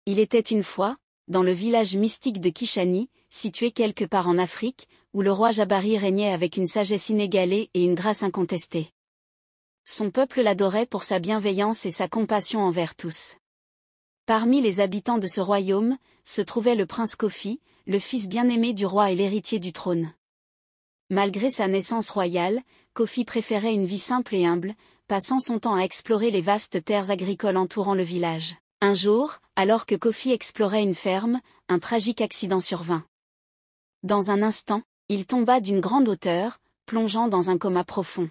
Il était une fois, dans le village mystique de Kishani, situé quelque part en Afrique, où le roi Jabari régnait avec une sagesse inégalée et une grâce incontestée. Son peuple l'adorait pour sa bienveillance et sa compassion envers tous. Parmi les habitants de ce royaume, se trouvait le prince Kofi, le fils bien-aimé du roi et l'héritier du trône. Malgré sa naissance royale, Kofi préférait une vie simple et humble, passant son temps à explorer les vastes terres agricoles entourant le village. Un jour, alors que Kofi explorait une ferme, un tragique accident survint. Dans un instant, il tomba d'une grande hauteur, plongeant dans un coma profond.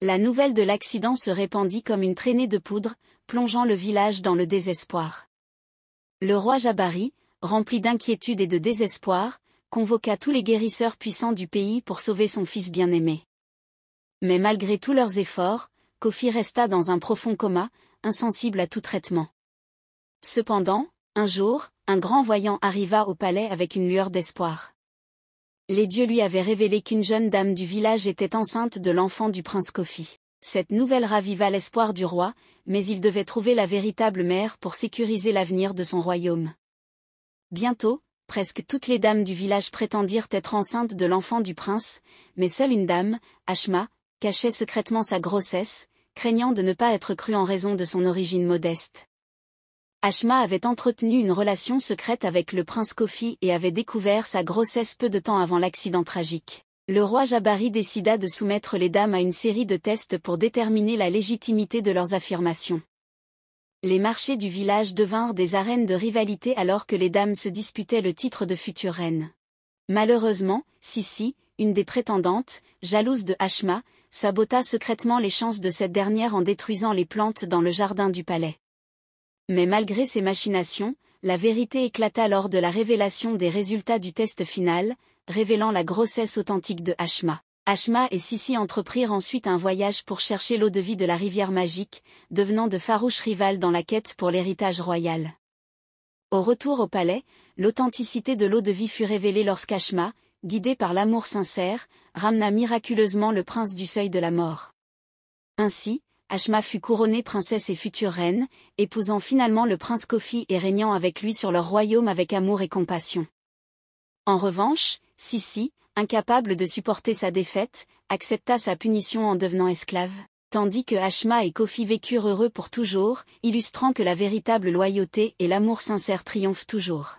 La nouvelle de l'accident se répandit comme une traînée de poudre, plongeant le village dans le désespoir. Le roi Jabari, rempli d'inquiétude et de désespoir, convoqua tous les guérisseurs puissants du pays pour sauver son fils bien-aimé. Mais malgré tous leurs efforts, Kofi resta dans un profond coma, insensible à tout traitement. Cependant, un jour, un grand voyant arriva au palais avec une lueur d'espoir. Les dieux lui avaient révélé qu'une jeune dame du village était enceinte de l'enfant du prince Kofi. Cette nouvelle raviva l'espoir du roi, mais il devait trouver la véritable mère pour sécuriser l'avenir de son royaume. Bientôt, presque toutes les dames du village prétendirent être enceintes de l'enfant du prince, mais seule une dame, Ashma, cachait secrètement sa grossesse, craignant de ne pas être crue en raison de son origine modeste. Ashma avait entretenu une relation secrète avec le prince Kofi et avait découvert sa grossesse peu de temps avant l'accident tragique. Le roi Jabari décida de soumettre les dames à une série de tests pour déterminer la légitimité de leurs affirmations. Les marchés du village devinrent des arènes de rivalité alors que les dames se disputaient le titre de future reine. Malheureusement, Sissi, une des prétendantes, jalouse de Ashma, sabota secrètement les chances de cette dernière en détruisant les plantes dans le jardin du palais. Mais malgré ces machinations, la vérité éclata lors de la révélation des résultats du test final, révélant la grossesse authentique de Ashma. Ashma et Sissi entreprirent ensuite un voyage pour chercher l'eau-de-vie de la rivière magique, devenant de farouches rivales dans la quête pour l'héritage royal. Au retour au palais, l'authenticité de l'eau-de-vie fut révélée lorsqu'Ashma, guidée par l'amour sincère, ramena miraculeusement le prince du seuil de la mort. Ainsi, Ashma fut couronnée princesse et future reine, épousant finalement le prince Kofi et régnant avec lui sur leur royaume avec amour et compassion. En revanche, Sissi, incapable de supporter sa défaite, accepta sa punition en devenant esclave, tandis que Ashma et Kofi vécurent heureux pour toujours, illustrant que la véritable loyauté et l'amour sincère triomphent toujours.